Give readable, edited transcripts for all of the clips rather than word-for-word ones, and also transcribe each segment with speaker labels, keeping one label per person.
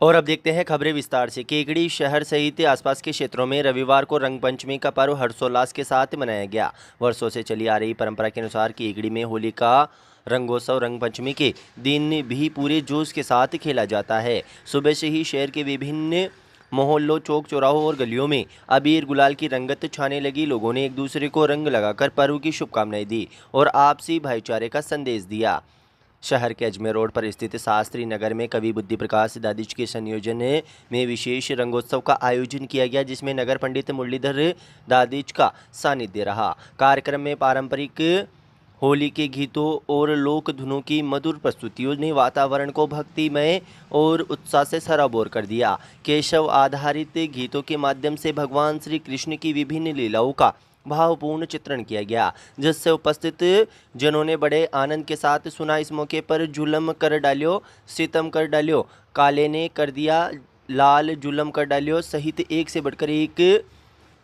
Speaker 1: और अब देखते हैं खबरें विस्तार से। केकड़ी शहर सहित आसपास के क्षेत्रों में रविवार को रंगपंचमी का पर्व हर्षोल्लास के साथ मनाया गया। वर्षों से चली आ रही परंपरा के अनुसार केकड़ी में होली का रंगोत्सव रंगपंचमी के दिन भी पूरे जोश के साथ खेला जाता है। सुबह से ही शहर के विभिन्न मोहल्लों, चौक चौराहों और गलियों में अबीर गुलाल की रंगत छाने लगी। लोगों ने एक दूसरे को रंग लगाकर पर्व की शुभकामनाएं दी और आपसी भाईचारे का संदेश दिया। शहर के अजमेर रोड पर स्थित शास्त्री नगर में कवि बुद्धि प्रकाश दादिच के संयोजन में विशेष रंगोत्सव का आयोजन किया गया, जिसमें नगर पंडित मुरलीधर दादिच का सानिध्य रहा। कार्यक्रम में पारंपरिक होली के गीतों और लोक धुनों की मधुर प्रस्तुतियों ने वातावरण को भक्तिमय और उत्साह से सराबोर कर दिया। केशव आधारित गीतों के माध्यम से भगवान श्री कृष्ण की विभिन्न लीलाओं का भावपूर्ण चित्रण किया गया, जिससे उपस्थित जनों ने बड़े आनंद के साथ सुना। इस मौके पर जुल्म कर डालियो, सितम कर डालियो, काले ने कर दिया लाल, जुल्म कर डालियो सहित एक से बढ़कर एक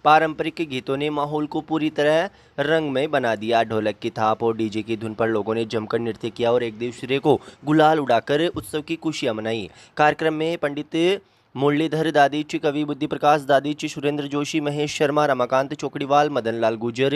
Speaker 1: पारंपरिक गीतों ने माहौल को पूरी तरह रंगमय बना दिया। ढोलक की थाप और डीजे की धुन पर लोगों ने जमकर नृत्य किया और एक दूसरे को गुलाल उड़ाकर उत्सव की खुशियां मनाई। कार्यक्रम में पंडित मुरलीधर दादिच, कवि बुद्धि प्रकाश दादिच, सुरेंद्र जोशी, महेश शर्मा, रमाकांत चौकड़ीवाल, मदन लाल गुर्जर,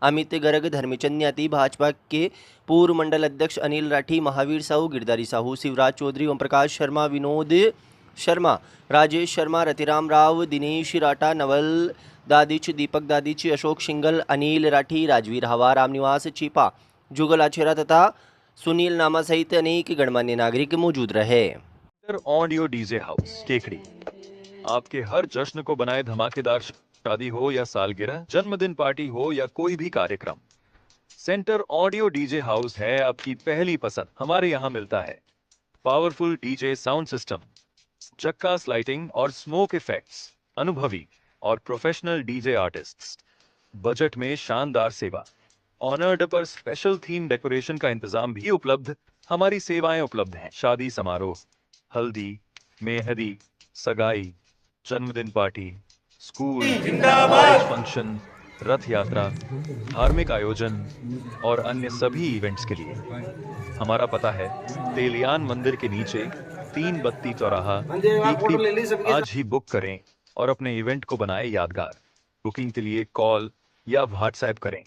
Speaker 1: अमित गर्ग, धर्मचंद न्याती, भाजपा के पूर्व मंडल अध्यक्ष अनिल राठी, महावीर साहू, गिरधारी साहू, शिवराज चौधरी, ओम प्रकाश शर्मा, विनोद शर्मा, राजेश शर्मा, रतिराम राव, दिनेश राठा, नवल दादिच, दीपक दादिच, अशोक सिंगल, अनिल राठी, राजवीर हवा, रामनिवास चीपा, जुगल आचेरा तथा सुनील नामा सहित अनेक गणमान्य नागरिक मौजूद रहे।
Speaker 2: ऑडियो डीजे हाउस केकड़ी आपके हर जश्न को बनाए धमाकेदार। शादी हो या सालगिरह, जन्मदिन पार्टी हो या कोई भी कार्यक्रम, सेंटर ऑडियो डीजे हाउस है आपकी पहली पसंद। हमारे यहाँ मिलता है पावरफुल डीजे साउंड सिस्टम, चक्कास लाइटिंग और स्मोक इफेक्ट्स, अनुभवी और प्रोफेशनल डीजे आर्टिस्ट्स, बजट में शानदार सेवा, ऑनर्ड पर स्पेशल थीम डेकोरेशन का इंतजाम भी उपलब्ध। हमारी सेवाएं उपलब्ध हैं शादी समारोह, हल्दी, मेहंदी, सगाई, जन्मदिन पार्टी, स्कूल, कॉलेज फंक्शन, रथ यात्रा, धार्मिक आयोजन और अन्य सभी इवेंट्स के लिए। हमारा पता है तेलियान मंदिर के नीचे 3 बत्ती चौराहा, केकड़ी। आज ही बुक करें और अपने इवेंट को बनाएं यादगार। बुकिंग के लिए कॉल या व्हाट्सएप करें।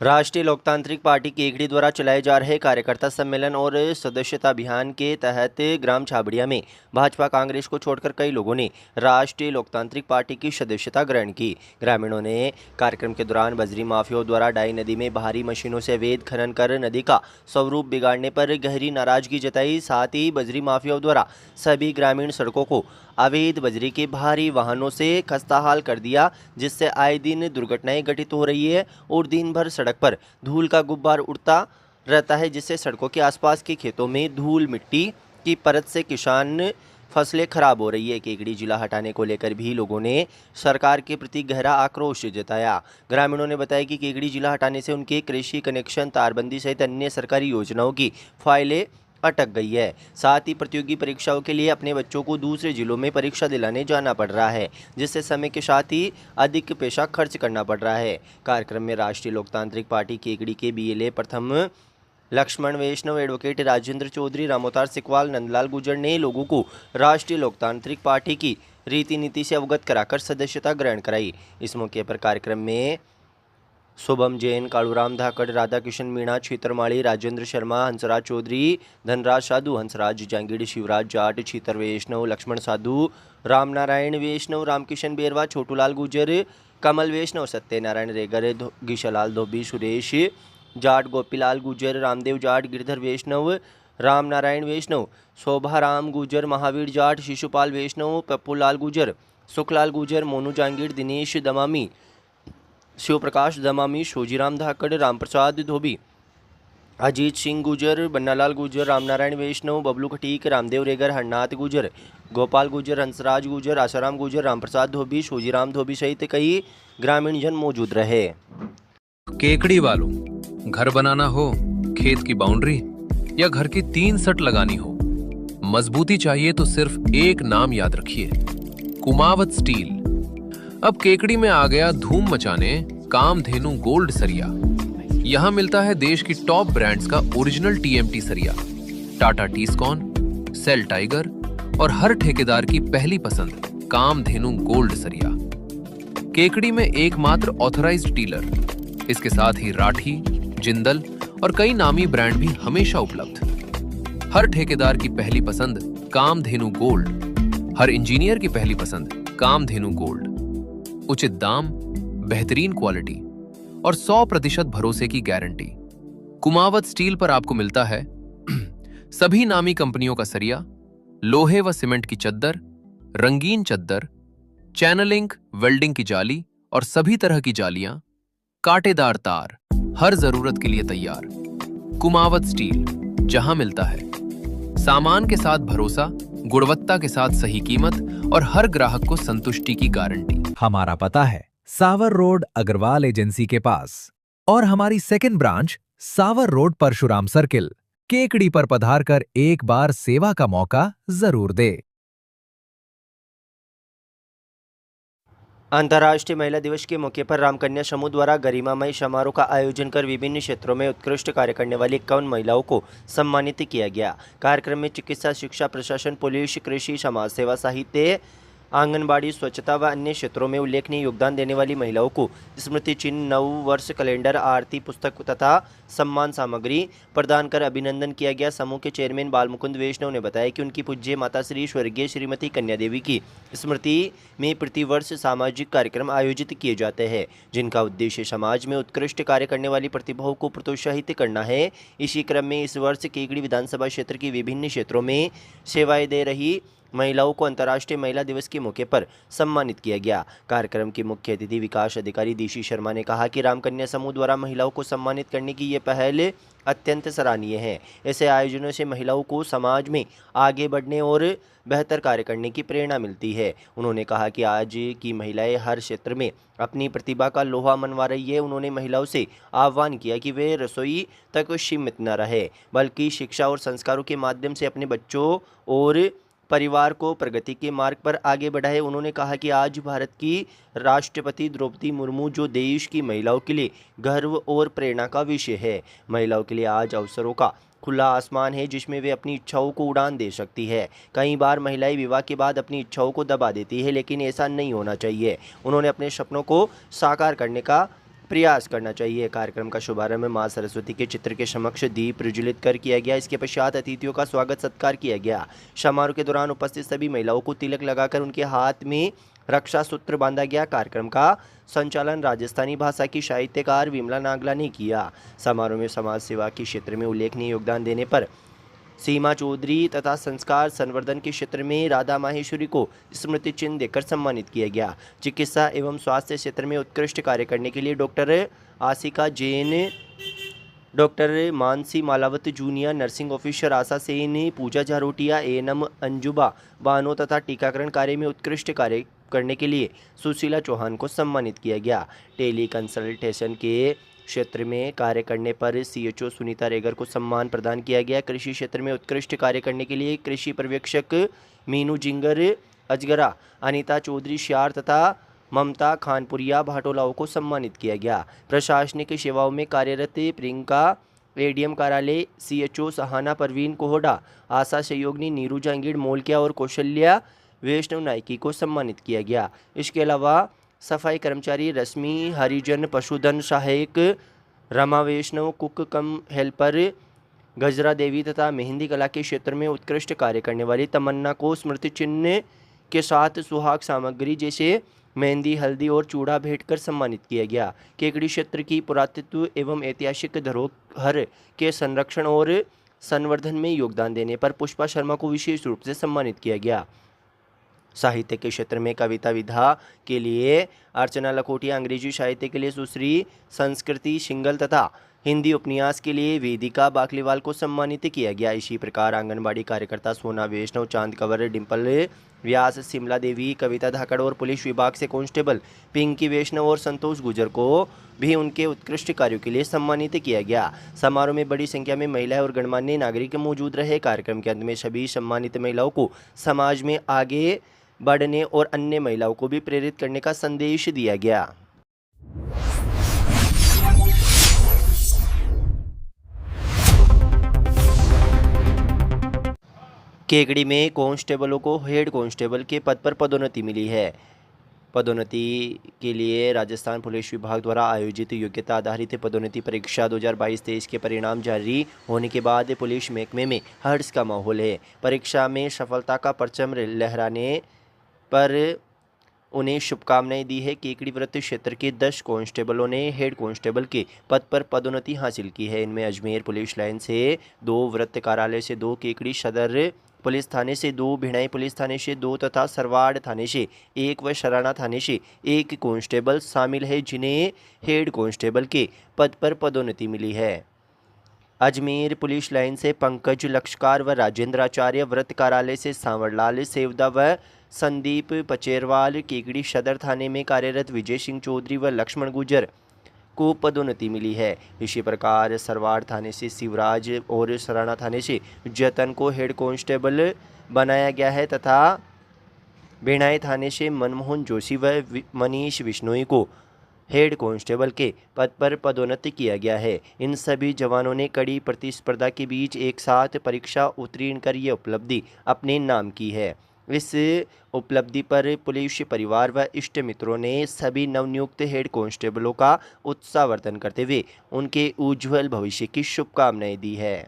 Speaker 1: राष्ट्रीय लोकतांत्रिक पार्टी केकड़ी द्वारा चलाए जा रहे कार्यकर्ता सम्मेलन और सदस्यता अभियान के तहत ग्राम छाबड़िया में भाजपा कांग्रेस को छोड़कर कई लोगों ने राष्ट्रीय लोकतांत्रिक पार्टी की सदस्यता ग्रहण की। ग्रामीणों ने कार्यक्रम के दौरान बजरी माफियाओं द्वारा डाई नदी में भारी मशीनों से अवैध खनन कर नदी का स्वरूप बिगाड़ने पर गहरी नाराजगी जताई। साथ ही बजरी माफियाओं द्वारा सभी ग्रामीण सड़कों को अवैध बजरी के भारी वाहनों से खस्ताहाल कर दिया, जिससे आए दिन दुर्घटनाएं घटित हो रही है और दिन भर सड़क पर धूल का गुब्बार उड़ता रहता है, जिससे सड़कों के आसपास के खेतों में धूल मिट्टी की परत से किसान फसलें खराब हो रही है। केकड़ी जिला हटाने को लेकर भी लोगों ने सरकार के प्रति गहरा आक्रोश जताया। ग्रामीणों ने बताया कि केकड़ी जिला हटाने से उनके कृषि कनेक्शन, तारबंदी सहित अन्य सरकारी योजनाओं की फाइलें अटक गई है। साथ ही प्रतियोगी परीक्षाओं के लिए अपने बच्चों को दूसरे जिलों में परीक्षा दिलाने जाना पड़ रहा है, जिससे समय के साथ ही अधिक पैसा खर्च करना पड़ रहा है। कार्यक्रम में राष्ट्रीय लोकतांत्रिक पार्टी केकड़ी के बीएलए प्रथम लक्ष्मण वैष्णव, एडवोकेट राजेंद्र चौधरी, रामोतार सिकवाल, नंदलाल गुर्जर ने लोगों को राष्ट्रीय लोकतांत्रिक पार्टी की रीति नीति से अवगत कराकर सदस्यता ग्रहण कराई। इस मौके पर कार्यक्रम में शुभम जैन, कालूराम धाकड़, राधा किशन मीणा, छीतरमाड़ी, राजेंद्र शर्मा, हंसराज चौधरी, धनराज साधु, हंसराज जांगीड़, शिवराज जाट, छीतर वैष्णव, लक्ष्मण साधु, रामनारायण वैष्णव, रामकिशन बेरवा, छोटूलाल गुर्जर, कमल वैष्णव, सत्यनारायण रेगर, घीशालाल धोबी, सुरेश जाट, गोपीलाल गुर्जर, रामदेव जाट, गिरधर वैष्णव, रामनारायण वैष्णव, शोभाराम गुर्जर, महावीर जाट, शिशुपाल वैष्णव, पप्पूलाल गुर्जर, सुखलाल गुर्जर, मोनू जांगीड़, दिनेश दमामी, शिव प्रकाश दमामी, शोजीराम धाकड़, रामप्रसाद धोबी, अजीत सिंह गुर्जर, बन्नालाल गुर्जर, रामनारायण वैष्णव, बबलू खटीक, रामदेव रेगर, हरनाथ गुर्जर, गोपाल गुर्जर, हंसराज गुर्जर, आसाराम गुर्जर, रामप्रसाद धोबी, शोजीराम धोबी सहित कई ग्रामीण जन मौजूद रहे।
Speaker 3: केकड़ी वालों, घर बनाना हो, खेत की बाउंड्री या घर की 3 सट लगानी हो, मजबूती चाहिए तो सिर्फ एक नाम याद रखिए, कुमावत स्टील। अब केकड़ी में आ गया धूम मचाने कामधेनु गोल्ड सरिया। यहाँ मिलता है देश की टॉप ब्रांड्स का ओरिजिनल टीएमटी सरिया, टाटा टीस्कॉन, सेल टाइगर, और हर ठेकेदार की पहली पसंद कामधेनु गोल्ड सरिया। केकड़ी में एकमात्र ऑथराइज्ड डीलर, इसके साथ ही राठी, जिंदल और कई नामी ब्रांड भी हमेशा उपलब्ध। हर ठेकेदार की पहली पसंद कामधेनु गोल्ड, हर इंजीनियर की पहली पसंद कामधेनु गोल्ड। उचित दाम, बेहतरीन क्वालिटी और 100% भरोसे की गारंटी। कुमावत स्टील पर आपको मिलता है सभी नामी कंपनियों का सरिया, लोहे व सीमेंट की चद्दर, रंगीन चद्दर, चैनलिंग, वेल्डिंग की जाली और सभी तरह की जालियां, कांटेदार तार, हर जरूरत के लिए तैयार। कुमावत स्टील, जहां मिलता है सामान के साथ भरोसा, गुणवत्ता के साथ सही कीमत और हर ग्राहक को संतुष्टि की गारंटी।
Speaker 4: हमारा पता है सावर रोड अग्रवाल एजेंसी के पास और हमारी सेकंड ब्रांच सावर रोड परशुराम सर्किल। केकड़ी पर पधार कर एक बार सेवा का मौका जरूर दे।
Speaker 1: अंतर्राष्ट्रीय महिला दिवस के मौके पर रामकन्या समूह द्वारा गरिमामय समारोह का आयोजन कर विभिन्न क्षेत्रों में उत्कृष्ट कार्य करने वाली 51 महिलाओं को सम्मानित किया गया। कार्यक्रम में चिकित्सा, शिक्षा, प्रशासन, पुलिस, कृषि, समाज सेवा, साहित्य, आंगनबाड़ी, स्वच्छता व अन्य क्षेत्रों में उल्लेखनीय योगदान देने वाली महिलाओं को स्मृति चिन्ह, नव वर्ष कैलेंडर, आरती पुस्तक तथा सम्मान सामग्री प्रदान कर अभिनंदन किया गया। समूह के चेयरमैन बालमुकुंद वैष्णव ने बताया कि उनकी पूज्य माता श्री स्वर्गीय श्रीमती कन्या देवी की स्मृति में प्रतिवर्ष सामाजिक कार्यक्रम आयोजित किए जाते हैं, जिनका उद्देश्य समाज में उत्कृष्ट कार्य करने वाली प्रतिभाओं को प्रोत्साहित करना है। इसी क्रम में इस वर्ष केकड़ी विधानसभा क्षेत्र की विभिन्न क्षेत्रों में सेवाएं दे रही महिलाओं को अंतर्राष्ट्रीय महिला दिवस के मौके पर सम्मानित किया गया। कार्यक्रम की मुख्य अतिथि विकास अधिकारी डीसी शर्मा ने कहा कि रामकन्या समूह द्वारा महिलाओं को सम्मानित करने की ये पहल अत्यंत सराहनीय है। ऐसे आयोजनों से महिलाओं को समाज में आगे बढ़ने और बेहतर कार्य करने की प्रेरणा मिलती है। उन्होंने कहा कि आज की महिलाएं हर क्षेत्र में अपनी प्रतिभा का लोहा मनवा रही है। उन्होंने महिलाओं से आह्वान किया कि वे रसोई तक सीमित न रहे, बल्कि शिक्षा और संस्कारों के माध्यम से अपने बच्चों और परिवार को प्रगति के मार्ग पर आगे बढ़ाए। उन्होंने कहा कि आज भारत की राष्ट्रपति द्रौपदी मुर्मू जो देश की महिलाओं के लिए गर्व और प्रेरणा का विषय है। महिलाओं के लिए आज अवसरों का खुला आसमान है, जिसमें वे अपनी इच्छाओं को उड़ान दे सकती है। कई बार महिलाएं विवाह के बाद अपनी इच्छाओं को दबा देती है, लेकिन ऐसा नहीं होना चाहिए। उन्होंने अपने सपनों को साकार करने का प्रयास करना चाहिए। कार्यक्रम का शुभारंभ मां सरस्वती के चित्र के समक्ष दीप प्रज्वलित कर किया गया। इसके पश्चात अतिथियों का स्वागत सत्कार किया गया। समारोह के दौरान उपस्थित सभी महिलाओं को तिलक लगाकर उनके हाथ में रक्षा सूत्र बांधा गया। कार्यक्रम का संचालन राजस्थानी भाषा की साहित्यकार विमला नागला ने किया। समारोह में समाज सेवा के क्षेत्र में उल्लेखनीय योगदान देने पर सीमा चौधरी तथा संस्कार संवर्धन के क्षेत्र में राधा माहेश्वरी को स्मृति चिन्ह देकर सम्मानित किया गया। चिकित्सा एवं स्वास्थ्य क्षेत्र में उत्कृष्ट कार्य करने के लिए doctor Asika Jain, doctor Mansi Malawat junior nursing officer Asha Sen, Pooja Jharotia, ANM Anjuba Bano तथा टीकाकरण कार्य में उत्कृष्ट कार्य करने के लिए सुशीला चौहान को सम्मानित किया गया। टेली कंसल्टेशन के क्षेत्र में कार्य करने पर सीएचओ सुनीता रेगर को सम्मान प्रदान किया गया। कृषि क्षेत्र में उत्कृष्ट कार्य करने के लिए कृषि पर्यवेक्षक मीनू जिंगर अजगरा, अनीता चौधरी श्यार तथा ममता खानपुरिया भाटोलाओं को सम्मानित किया गया। प्रशासनिक सेवाओं में कार्यरत प्रियंका एडीएम कार्यालय, सीएचओ सहाना परवीन कोहडा, आशा सहयोगिनी नीरू जांगीड़ मोलकिया और कौशल्या वैष्णव नायकी को सम्मानित किया गया। इसके अलावा सफाई कर्मचारी रश्मि हरिजन, पशुधन सहायक रमा वैष्णव, कुक कम हेल्पर गजरा देवी तथा मेहंदी कला के क्षेत्र में उत्कृष्ट कार्य करने वाली तमन्ना को स्मृति चिन्ह के साथ सुहाग सामग्री जैसे मेहंदी, हल्दी और चूड़ा भेंट कर सम्मानित किया गया। केकड़ी क्षेत्र की पुरातत्व एवं ऐतिहासिक धरोहर के संरक्षण और संवर्धन में योगदान देने पर पुष्पा शर्मा को विशेष रूप से सम्मानित किया गया। साहित्य के क्षेत्र में कविता विधा के लिए अर्चना लखोटिया, अंग्रेजी साहित्य के लिए सुश्री संस्कृति सिंगल तथा हिंदी उपन्यास के लिए वेदिका बाकलीवाल को सम्मानित किया गया। इसी प्रकार आंगनबाड़ी कार्यकर्ता सोना वैष्णव, चांद कंवर, डिम्पल व्यास, शिमला देवी, कविता धाकड़ और पुलिस विभाग से कांस्टेबल पिंकी वैष्णव और संतोष गुजर को भी उनके उत्कृष्ट कार्यों के लिए सम्मानित किया गया। समारोह में बड़ी संख्या में महिलाएं और गणमान्य नागरिक मौजूद रहे। कार्यक्रम के अंत में सभी सम्मानित महिलाओं को समाज में आगे बढ़ने और अन्य महिलाओं को भी प्रेरित करने का संदेश दिया गया। केकड़ी में कांस्टेबलों को हेड कांस्टेबल के पद पर पदोन्नति मिली है। पदोन्नति के लिए राजस्थान पुलिस विभाग द्वारा आयोजित योग्यता आधारित पदोन्नति परीक्षा 2022-23 के परिणाम जारी होने के बाद पुलिस महकमे में हर्ष का माहौल है। परीक्षा में सफलता का परचम लहराने पर उन्हें शुभकामनाएं दी है। केकड़ी वृत्त क्षेत्र के 10 कांस्टेबलों ने हेड कांस्टेबल के पद पर पदोन्नति हासिल की है। इनमें अजमेर पुलिस लाइन से 2, वृत्त कार्यालय से 2, केकड़ी सदर पुलिस थाने से 2, भिणाई पुलिस थाने से 2 तथा सरवाड़ थाने से 1 व शराना थाने से 1 कांस्टेबल शामिल है, जिन्हें हेड कांस्टेबल के पद पर पदोन्नति मिली है। अजमेर पुलिस लाइन से पंकज लक्षकार व राजेंद्र आचार्य, वृत्त कार्यालय से सांवरलाल सेवदा व संदीप पचेरवाल, केकड़ी सदर थाने में कार्यरत विजय सिंह चौधरी व लक्ष्मण गुजर को पदोन्नति मिली है। इसी प्रकार सरवाड़ थाने से शिवराज और सराना थाने से जतन को हेड कांस्टेबल बनाया गया है तथा भिणाई थाने से मनमोहन जोशी व मनीष बिश्नोई को हेड कांस्टेबल के पद पर पदोन्नत किया गया है। इन सभी जवानों ने कड़ी प्रतिस्पर्धा के बीच एक साथ परीक्षा उत्तीर्ण कर यह उपलब्धि अपने नाम की है। इस उपलब्धि पर पुलिस परिवार व इष्ट मित्रों ने सभी नवनियुक्त हेड कांस्टेबलों का उत्साहवर्धन करते हुए उनके उज्जवल भविष्य की शुभकामनाएं दी है।